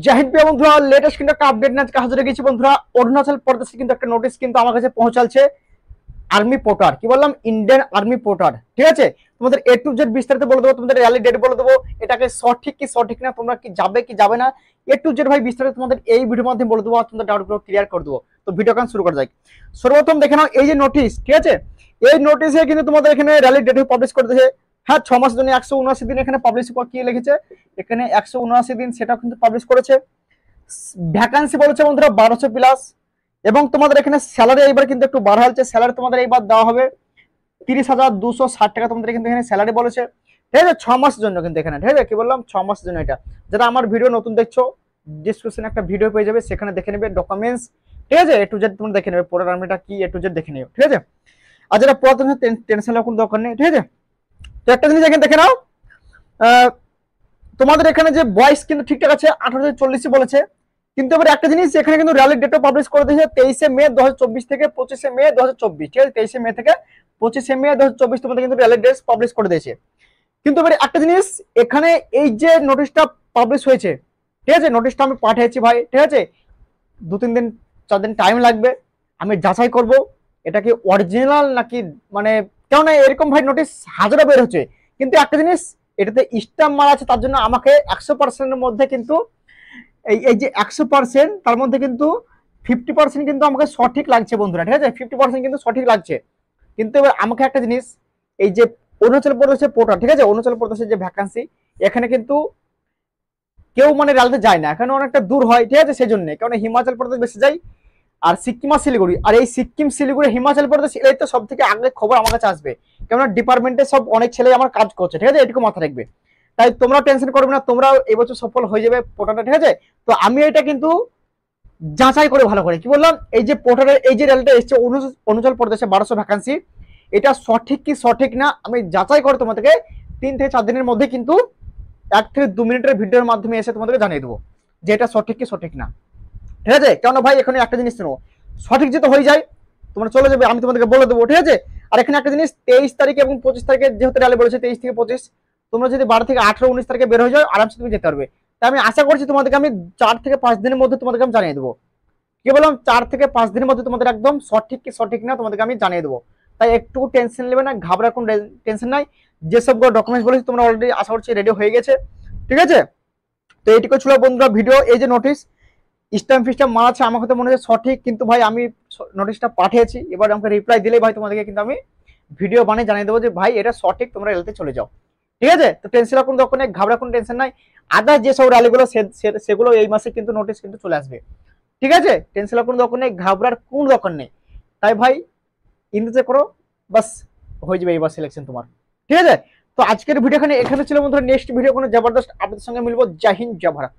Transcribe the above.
জয় হিন্দ প্রিয় বন্ধুরা, লেটেস্ট কিন্তু একটা আপডেট নিয়ে আজকে হাজির হয়ে গেছি বন্ধুরা। অরুণাচল প্রদেশে কিন্তু একটা নোটিশ কিন্তু আমার কাছে পৌঁছালছে। আর্মি পোর্টার, কি বললাম, ইন্ডিয়ান আর্মি পোর্টার, ঠিক আছে। তোমাদের এ টু জেড বিস্তারিত বলে দেবো, তোমাদের র্যালি ডেট বলে দেবো, এটাকে সঠিক কি সঠিক না, তোমরা কি যাবে না, এ টু জেড ভাই বিস্তারিত তোমাদের এই ভিডিওর মাধ্যমে বলে দেবো, আর তোমাদের ডাউটগুলো ক্লিয়ার করে দেবো। তো ভিডিও কান শুরু করা যায়। সর্বপ্রথম দেখে নাও এই যে নোটিশ, ঠিক আছে। এই নোটিশে কিন্তু তোমাদের এখানে র্যালি ডেট পাবলিশ করে দিয়েছে। হ্যাঁ, 6 মাস জন্য 179 দিন এখানে পাবলিশ কি লিখেছে, এখানে 179 দিন সেটা কিন্তু পাবলিশ করেছে। ভ্যাকান্সি বলেছে বন্ধুরা 1200 প্লাস, এবং তোমাদের এখানে স্যালারি এইবার কিন্তু একটু বাড়া হচ্ছে। স্যালারি তোমাদের এইবার দেওয়া হবে 30,260 টাকা, তোমাদের কিন্তু এখানে স্যালারি বলেছে, ঠিক আছে। 6 মাসের জন্য কিন্তু এখানে, ঠিক আছে, কি বললাম, 6 মাসের জন্য। এটা যারা আমার ভিডিও নতুন দেখছো, ডিসক্রিপশনে একটা ভিডিও পেয়ে যাবে, সেখানে দেখে নেবে ডকুমেন্টস, ঠিক আছে, এ টু জেড তোমরা দেখে নেবে, পুরো আর্মিটা কি এ টু জেড দেখে নিও, ঠিক আছে। আর যারা পুরাতন টেনশন নেওয়ার কোনো দরকার নেই, ঠিক আছে। তো একটা জিনিস এখানে দেখে নাও, তোমাদের এখানে যে বয়স কিন্তু ঠিকঠাক আছে, 18-40 বলেছে। কিন্তু এবার একটা জিনিস, এখানে কিন্তু র্যালি ডেটও পাবলিশ করে দিয়েছে 23 মে 2024 থেকে 25 মে 2024, ঠিক আছে। 23 মে থেকে 25 মে 2024 তোমাদের কিন্তু র্যালি ডেট পাবলিশ করে দিয়েছে। কিন্তু এবার একটা জিনিস, এখানে এই যে নোটিশটা পাবলিশ হয়েছে, ঠিক আছে, নোটিশটা আমি পাঠিয়েছি ভাই, ঠিক আছে। 2-3 দিন 4 দিন টাইম লাগবে, আমি যাচাই করব এটা কি অরিজিনাল নাকি, মানে কেননা এরকম ভাই নোটিশ হাজারো বের হচ্ছে। কিন্তু একটা জিনিস, এটাতে স্ট্যাম্প মারা আছে, তার জন্য আমাকে 100%-এর মধ্যে কিন্তু এই যে 100%, তার মধ্যে কিন্তু 50% কিন্তু আমাকে সঠিক লাগছে বন্ধুরা, ঠিক আছে। 50% কিন্তু সঠিক লাগছে। কিন্তু এবার আমাকে একটা জিনিস, এই যে অরুণাচল প্রদেশের পোর্টাল, ঠিক আছে, অরুণাচল প্রদেশের যে ভ্যাকান্সি, এখানে কিন্তু কেউ মানে রেলতে যায় না, এখানে অনেকটা দূর হয়, ঠিক আছে, সেই জন্য। কারণ হিমাচল প্রদেশ বেশি যায়, আর সিকিম আর শিলিগুড়ি, আর এই সিকিম শিলিগুড়ি হিমাচল প্রদেশ, এই তো সব থেকে আগে খবর আমার কাছে আসবে, কেননা ডিপার্টমেন্টে সব অনেক ছেলে আমার কাজ করছে, ঠিক আছে, এটুকু মাথা রাখবে। তাই তোমরা টেনশন করবে না, তোমরাও এবছর সফল হয়ে যাবে পোর্টালটা, ঠিক আছে। তো আমি এটা কিন্তু যাচাই করে ভালো করে, কি বললাম, এই যে পোর্টালের এই যে রেলটা এসছে অরুণাচল প্রদেশে 1200 ভ্যাকান্সি, এটা সঠিক কি সঠিক না আমি যাচাই করে তোমাদেরকে 3 থেকে 4 দিনের মধ্যে কিন্তু 1 থেকে 2 মিনিটের ভিডিওর মাধ্যমে এসে তোমাদেরকে জানিয়ে দেবো যে এটা সঠিক কি সঠিক না, ঠিক আছে। কেন ভাই, এখানে একটা জিনিস শোনো, সঠিক যেটা হয়ে যায় তোমরা চলে যাবে, আমি তোমাদেরকে বলে দেবো, ঠিক আছে। আর এখানে একটা জিনিস, 23 তারিখে এবং 25 তারিখে যেহেতু র্যালি বলেছে, 23 থেকে 25, তোমরা যদি 12 থেকে 18, 19 তারিখে বের হয়ে যাও, আরামসে তুমি যেতে পারবে। তাই আমি আশা করছি তোমাদেরকে আমি 4 থেকে 5 দিনের মধ্যে তোমাদেরকে আমি জানিয়ে দেবো, কি বললাম, 4 থেকে 5 দিনের মধ্যে তোমাদের একদম সঠিক কি সঠিক না তোমাদেরকে আমি জানিয়ে দেবো। তাই একটু টেনশন নেবে না, ঘাবড়ার কোনো টেনশন নাই। যেসব ডকুমেন্টস বলেছি তোমরা অলরেডি আশা করছি রেডি হয়ে গেছে, ঠিক আছে। তো এইটুকু ছিল বন্ধুরা ভিডিও। এই যে নোটিশ স্ট্যাম্প ফিস্টাম্প মারা আছে, আমার কথা মনে হচ্ছে সঠিক, কিন্তু ভাই আমি নোটিশটা পাঠিয়েছি, এবার আমাকে রিপ্লাই দিলেই ভাই তোমাদেরকে কিন্তু আমি ভিডিও বানিয়ে জানিয়ে দেবো যে ভাই এটা সঠিক, তোমরা রেলতে চলে যাও, ঠিক আছে। তো টেনশন কোনো দরকার নেই, ঘাবড়া কোনো টেনশন নাই। আদার যেসব র্যালিগুলো সেগুলো এই মাসে কিন্তু নোটিশ কিন্তু চলে আসবে, ঠিক আছে। টেনশন কোনো দরকার নেই, ঘাবড়ার কোনো দরকার নেই। তাই ভাই ইন্তেজার করো, বাস হয়ে যাবে এবার সিলেকশন তোমার, ঠিক আছে। তো আজকের ভিডিও এখানে ছিল বন্ধুরা। নেক্সট ভিডিও কোনো জবরদস্ত আপডেটের সঙ্গে মিলবো। জয় হিন্দ, জয় ভারত।